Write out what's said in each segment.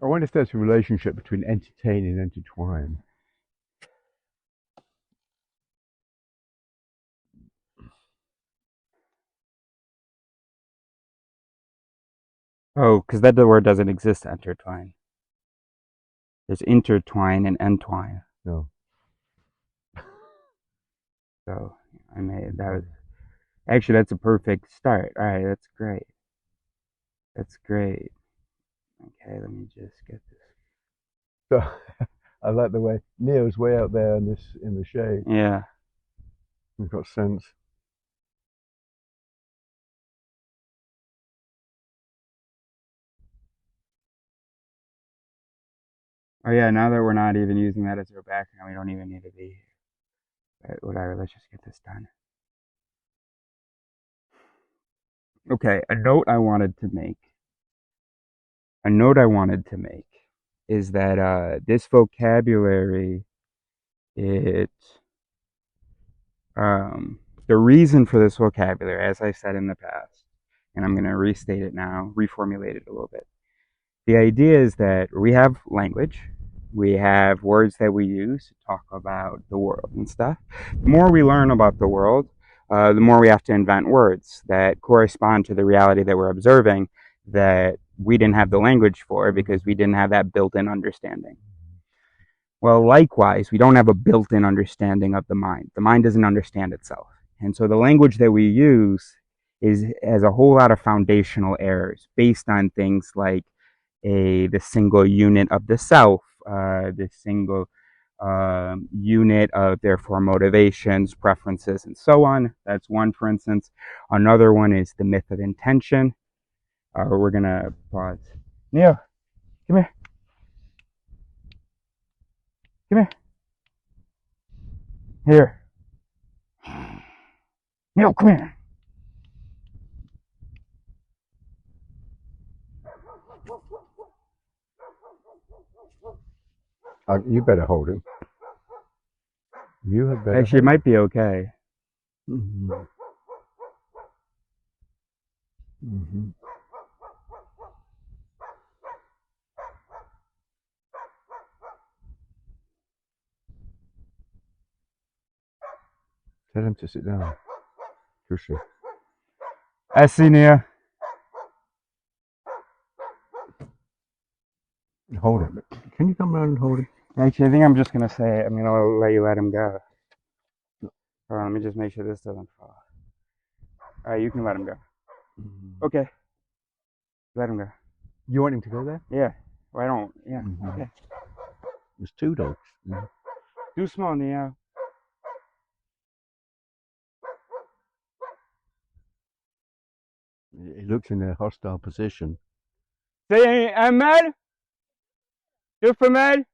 I wonder if there's a relationship between entertain and intertwine. Oh, because that word doesn't exist, intertwine. There's intertwine and entwine. No. So I made that was actually that's a perfect start. All right, that's great. That's great. Okay, let me just get this. So I like the way Neo's way out there in the shade. Yeah. He's got sense. Oh yeah. Now that we're not even using that as our background, we don't even need to be. But whatever. Let's just get this done. Okay. A note I wanted to make. A note I wanted to make is that this vocabulary, it the reason for this vocabulary, as I said in the past, and I'm going to restate it now, reformulate it a little bit. The idea is that we have language, we have words that we use to talk about the world and stuff. The more we learn about the world, the more we have to invent words that correspond to the reality that we're observing that we didn't have the language for because we didn't have that built in understanding. Well, likewise, we don't have a built in understanding of the mind. The mind doesn't understand itself. And so the language that we use has a whole lot of foundational errors based on things like the single unit of the self, the single unit of therefore motivations, preferences, and so on. That's one, for instance. Another one is the myth of intention. We're gonna pause. Neo, come here. Come here. Here. Neo, come here. You better hold him. You had better. Actually, it might be okay. Mm-hmm. Mm-hmm. Tell him to sit down. Tushy. Assis, Neo. Hold him. Can you come around and hold him? Actually, I think I'm just gonna say, I'm gonna let you let him go. Hold on, let me just make sure this doesn't fall. Alright, you can let him go. Mm-hmm. Okay. Let him go. You want him to go there? Yeah. Why don't? Yeah. Mm-hmm. Okay. There's two dogs. Yeah. Doucement, Neo. He looks in a hostile position. C'est un mâle? Deux femelles?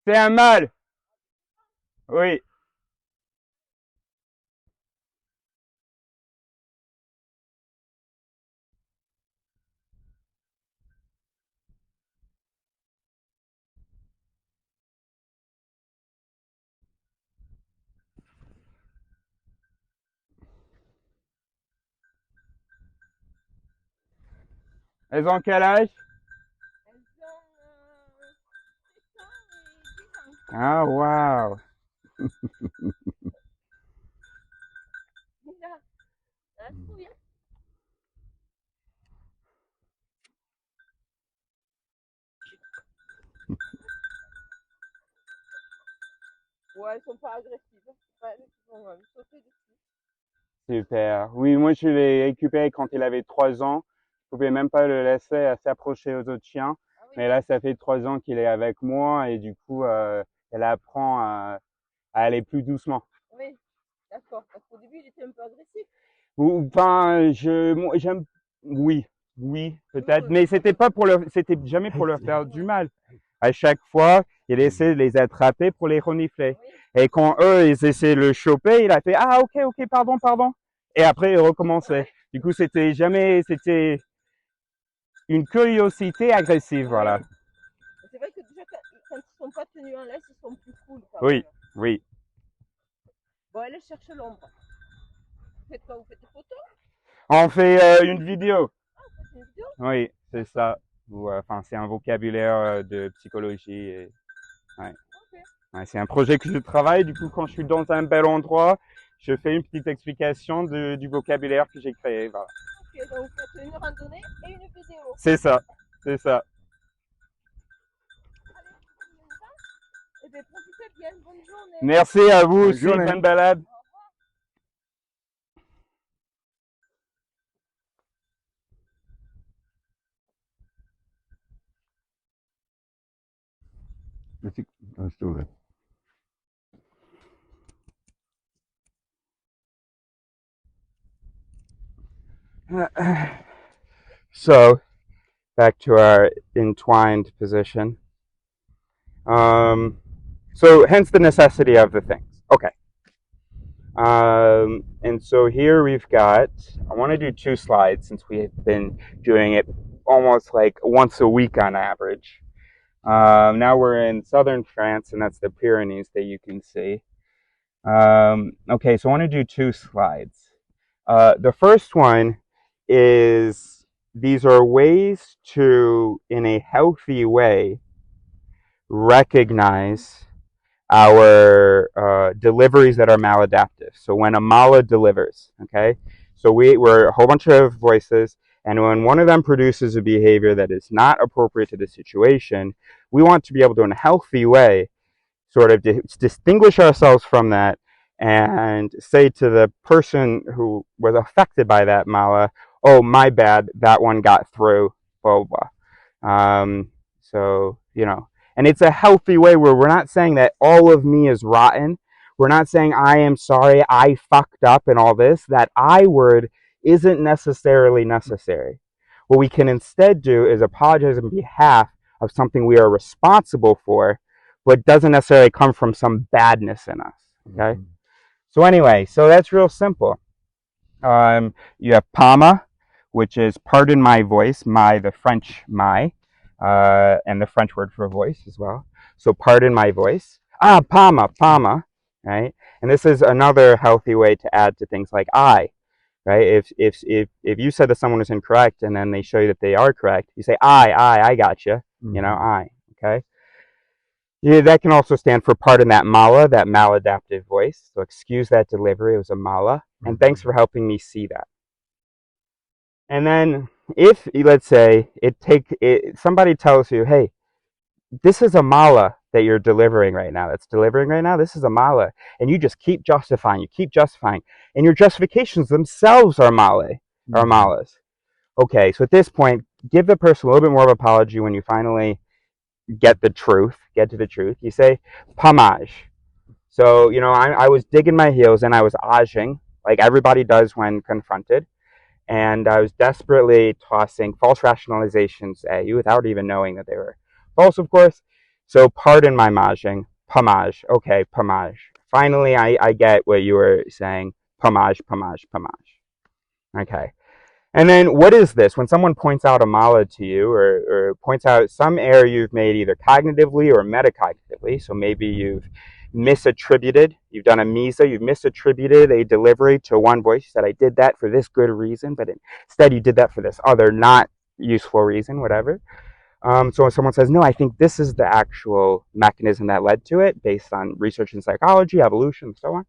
C'est un mâle. Oui. Elles ont quel âge? Ah, wow. Ouais, elles sont pas agressives. C'est pas elles qui vont me sauter dessus. Super. Oui, moi je l'ai récupéré quand il avait 3 ans. Je pouvais même pas le laisser s'approcher aux autres chiens. Ah oui. Mais là, ça fait 3 ans qu'il est avec moi et du coup, elle apprend à aller plus doucement. Oui, d'accord. Parce qu'au début, il était un peu agressif. Enfin, j'aime, oui, oui, peut-être, mais c'était jamais pour leur faire du mal. À chaque fois, il essaie de les attraper pour les renifler. Oui. Et quand eux, ils essaient de le choper, il a fait, ah, ok, ok, pardon, pardon. Et après, il recommençait. Du coup, c'était une curiosité agressive, voilà. C'est vrai que déjà, quand ils sont pas tenus en laisse, ils sont plus cool quand Oui, même. oui. Bon, elle cherche l'ombre. Vous faites quoi? Vous faites des photos? On fait une vidéo. Ah, vous faites une vidéo? Oui, c'est ça. Ou, enfin, c'est un vocabulaire de psychologie. Et, ouais. Ok. Ouais, c'est un projet que je travaille. Du coup, quand je suis dans un bel endroit, je fais une petite explication du vocabulaire que j'ai créé. Voilà. Ok, donc vous faites une randonnée et une vidéo. C'est ça. C'est ça. Allez, et bien profitez bien, bonne journée. Merci à vous Bonne aussi. journée. Bonne balade. I'm still there. So, back to our entwined position. So hence the necessity of the things. Okay. And so here we've got, I want to do 2 slides since we have been doing it almost like once a week on average. Now we're in southern France, and that's the Pyrenees that you can see. Okay, so I want to do 2 slides. The first one is these are ways to, in a healthy way, recognize our deliveries that are maladaptive. So when a mala delivers, okay, so we're a whole bunch of voices, and when one of them produces a behavior that is not appropriate to the situation, we want to be able to, in a healthy way, sort of distinguish ourselves from that and say to the person who was affected by that mala, oh, my bad, that one got through, blah, blah, blah. So, you know, and it's a healthy way where we're not saying that all of me is rotten. We're not saying I am sorry, I fucked up and all this. That I word isn't necessarily necessary. What we can instead do is apologize on behalf of something we are responsible for, but doesn't necessarily come from some badness in us. Okay? So anyway, so that's real simple. You have Pama, which is pardon my voice, the French my, and the French word for voice as well. So pardon my voice. Pama, right? And this is another healthy way to add to things like I, right? If you said that someone is incorrect and then they show you that they are correct, you say I got you, you know, I, okay? Yeah, that can also stand for pardon that mala, that maladaptive voice. So excuse that delivery, it was a mala. And thanks for helping me see that. And then if, let's say, somebody tells you, hey, this is a mala that you're delivering right now, this is a mala. And you just keep justifying, and your justifications themselves are malas. Okay, so at this point, give the person a little bit more of an apology when you finally get to the truth. You say, pamage. So, you know, I was digging my heels and I was aging, like everybody does when confronted. And I was desperately tossing false rationalizations at you without even knowing that they were false, of course. So pardon my maging. Pamage. Okay, pamage. Finally, I get what you were saying. Pamage. Okay. And then what is this? When someone points out a mala to you or points out some error you've made either cognitively or metacognitively, so maybe you've you've done a misa, you've misattributed a delivery to one voice. You said, I did that for this good reason, but instead you did that for this other not useful reason, whatever. So when someone says, no, I think this is the actual mechanism that led to it based on research in psychology, evolution, and so on.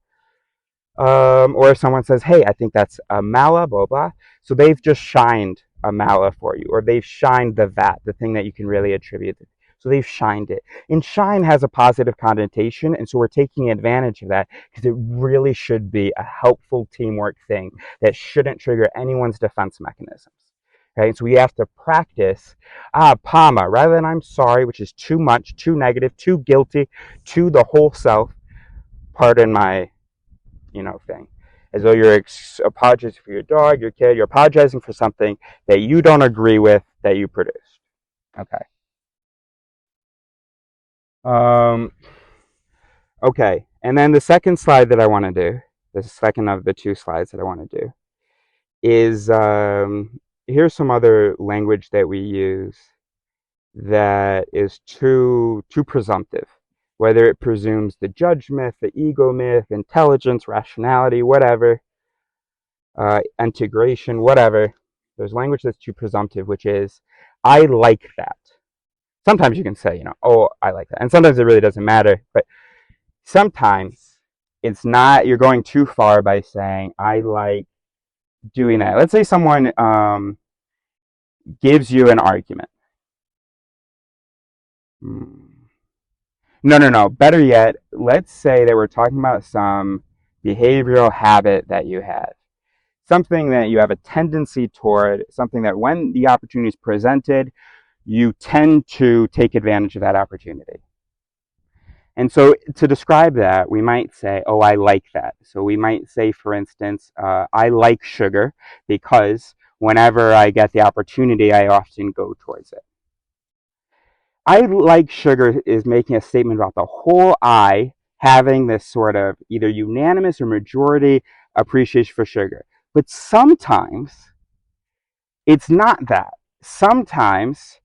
Or if someone says, hey, I think that's a mala, blah, blah. So they've just shined a mala for you, or they've shined the vat, the thing that you can really attribute it. So they've shined it. And shine has a positive connotation, and so we're taking advantage of that because it really should be a helpful teamwork thing that shouldn't trigger anyone's defense mechanisms. Right? So we have to practice Pama, rather than I'm sorry, which is too much, too negative, too guilty, to the whole self. Pardon my thing. As though you're apologizing for your dog, your kid, you're apologizing for something that you don't agree with that you produced. Okay. Okay. And then the second slide that I want to do, the second of the 2 slides that I want to do, is here's some other language that we use that is too presumptive. Whether it presumes the judge myth, the ego myth, intelligence, rationality, whatever, integration, whatever. There's language that's too presumptive, which is, I like that. Sometimes you can say, oh, I like that. And sometimes it really doesn't matter. But sometimes it's not, you're going too far by saying, I like doing that. Let's say someone gives you an argument. No. Better yet, let's say that we're talking about some behavioral habit that you have. Something that you have a tendency toward, something that when the opportunity is presented, you tend to take advantage of that opportunity. And so to describe that, we might say, oh, I like that. So we might say, for instance, I like sugar because whenever I get the opportunity, I often go towards it. I like sugar is making a statement about the whole I having this sort of either unanimous or majority appreciation for sugar. But sometimes it's not that. Sometimes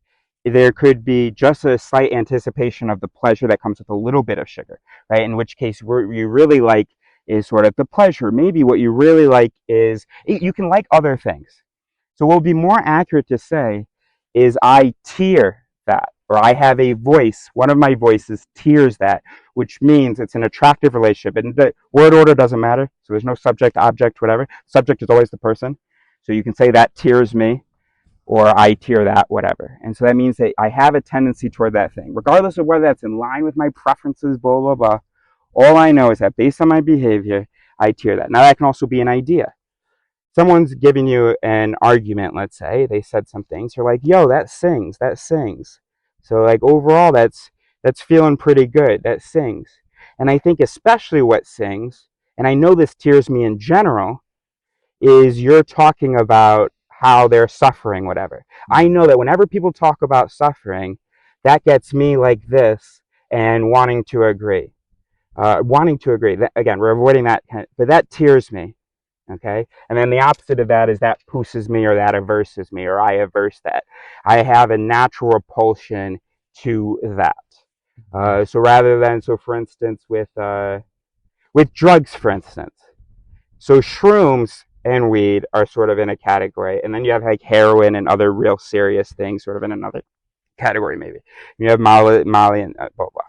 there could be just a slight anticipation of the pleasure that comes with a little bit of sugar, right? In which case, what you really like is sort of the pleasure. Maybe what you really like is, you can like other things. So what would be more accurate to say is I tear that, or I have a voice, one of my voices tears that, which means it's an attractive relationship. And the word order doesn't matter. So there's no subject, object, whatever. Subject is always the person. So you can say that tears me, or I tear that, whatever. And so that means that I have a tendency toward that thing, regardless of whether that's in line with my preferences, blah, blah, blah. All I know is that based on my behavior, I tear that. Now that can also be an idea. Someone's giving you an argument, let's say, they said some things, you're like, yo, that sings. So like overall, that's feeling pretty good, that sings. And I think especially what sings, and I know this tears me in general, is you're talking about how they're suffering, whatever. I know that whenever people talk about suffering, that gets me like this and wanting to agree. Again, we're avoiding that, but that tears me. Okay. And then the opposite of that is that pooses me, or that averses me, or I averse that. I have a natural repulsion to that. So for instance, with drugs, for instance, so shrooms and weed are sort of in a category, and then you have like heroin and other real serious things sort of in another category, maybe. You have Molly and blah, blah.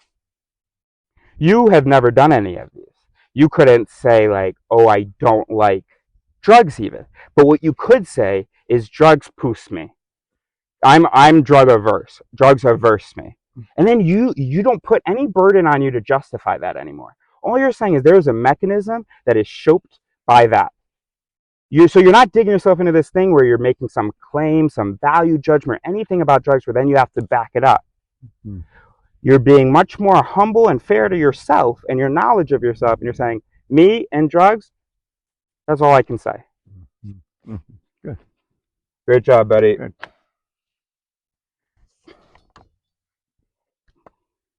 You have never done any of these. You couldn't say like, oh, I don't like drugs even. But what you could say is drugs poos me. I'm drug averse. Drugs averse me. And then you don't put any burden on you to justify that anymore. All you're saying is there's a mechanism that is shaped by that. So you're not digging yourself into this thing where you're making some claim, some value judgment, anything about drugs where then you have to back it up. Mm-hmm. You're being much more humble and fair to yourself and your knowledge of yourself. And you're saying, me and drugs, that's all I can say. Mm-hmm. Good. Great job, buddy. Good.